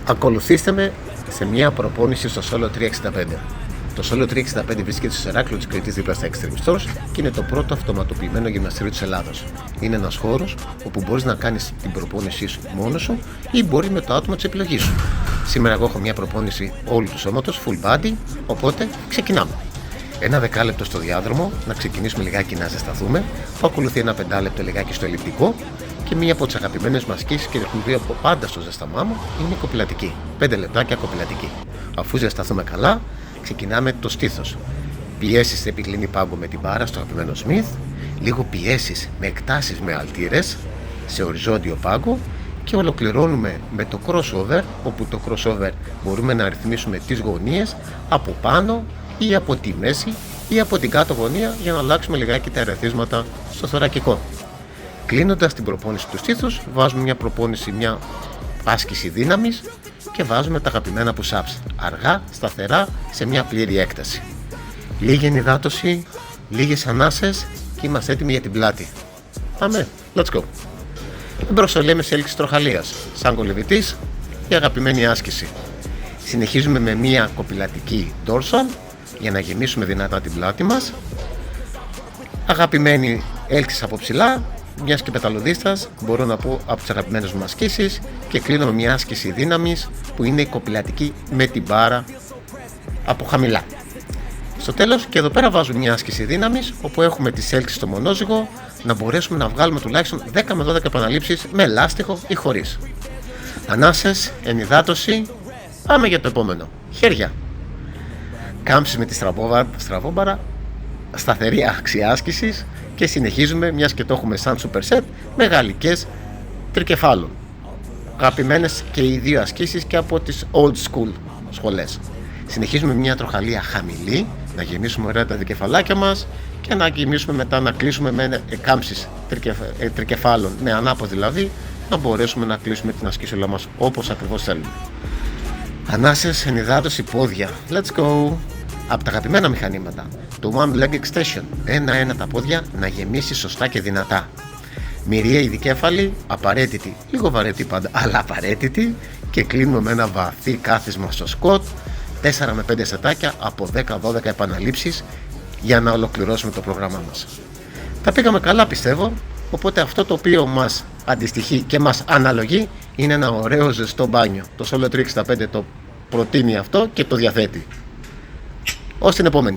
Ακολουθήστε με σε μια προπόνηση στο Solo 365. Το Solo 365 βρίσκεται στο Ηράκλειο της Κρήτης δίπλα στα Extreme Stores και είναι το πρώτο αυτοματοποιημένο γυμναστήριο της Ελλάδος. Είναι ένας χώρος όπου μπορείς να κάνεις την προπόνησή σου μόνος σου ή μπορείς με το άτομο της επιλογής σου. Σήμερα εγώ έχω μια προπόνηση όλου του σώματος, full body, οπότε ξεκινάμε. Ένα δεκάλεπτο στο διάδρομο, να ξεκινήσουμε λιγάκι να ζεσταθούμε. Θα ακολουθεί ένα 5 λεπτό λιγάκι στο ελλειπτικό και μία από τις αγαπημένες μας ασκήσεις και έχουν από πάντα στο ζεσταμά μου είναι η κοπηλατική. 5 λεπτάκια κοπηλατική. Αφού ζεσταθούμε καλά, ξεκινάμε το στήθος. Πιέσεις σε επικλίνη πάγκο με την μπάρα στο αγαπημένο Smith, λίγο πιέσεις με εκτάσεις με αλτήρες σε οριζόντιο πάγκο και ολοκληρώνουμε με το crossover, όπου το crossover μπορούμε να ρυθμίσουμε τις γωνίες από πάνω ή από τη μέση ή από την κάτω γωνία για να αλλάξουμε λιγάκι τα ερεθίσματα στο θωρακικό. Κλείνοντας την προπόνηση του στήθους, βάζουμε μια άσκηση δύναμης και βάζουμε τα αγαπημένα push-ups, αργά, σταθερά, σε μια πλήρη έκταση. Λίγη ενυδάτωση, λίγες ανάσες και είμαστε έτοιμοι για την πλάτη. Πάμε, let's go. Εμπροσωλέμε σε έλξη τροχαλίας, σαν κολυβητής, η αγαπημένη άσκηση. Συνεχίζουμε με μια κοπηλατική dorsal για να γεμίσουμε δυνατά την πλάτη μας. Αγαπημένη έλξη από ψηλά, μιας και πεταλωδίστας, μπορώ να πω από τις αγαπημένες μου ασκήσεις, και κλείνω με μια άσκηση δύναμης που είναι η κοπηλατική με την μπάρα από χαμηλά. Στο τέλος, και εδώ πέρα βάζω μια άσκηση δύναμης όπου έχουμε τις έλξεις στο μονόζυγο να μπορέσουμε να βγάλουμε τουλάχιστον 10 με 12 επαναλήψεις με λάστιχο ή χωρίς. Ανάσες, ενυδάτωση, πάμε για το επόμενο. Χέρια. Κάμψη με τη στραβόμπαρα, σταθερή άξια άσκησης και συνεχίζουμε, μιας και το έχουμε σαν superset, με γαλλικές τρικεφάλων. Αγαπημένες και οι δύο ασκήσεις και από τις old school σχολές. Συνεχίζουμε μια τροχαλία χαμηλή, να γεμίσουμε ωραία τα δικεφαλάκια μας και να γεμίσουμε μετά, να κλείσουμε με κάμψεις τρικεφάλων, με ανάποδη δηλαδή, να μπορέσουμε να κλείσουμε την ασκήσεως μας όπως ακριβώς θέλουμε. Ανάσες, ενυδάτωση, πόδια. Let's go! Από τα αγαπημένα μηχανήματα, το One Leg Extension, ένα-ένα τα πόδια να γεμίσει σωστά και δυνατά. Μυριαία η δικέφαλη, απαραίτητη, λίγο βαρετή πάντα, αλλά απαραίτητη, και κλείνουμε με ένα βαθύ κάθισμα στο σκοτ, 4 με 5 σετάκια από 10-12 επαναλήψεις για να ολοκληρώσουμε το πρόγραμμά μας. Τα πήγαμε καλά, πιστεύω, οπότε αυτό το οποίο μας αντιστοιχεί και μας αναλογεί είναι ένα ωραίο ζεστό μπάνιο. Το Solo 365 το προτείνει αυτό και το διαθέτει. Ως την επόμενη.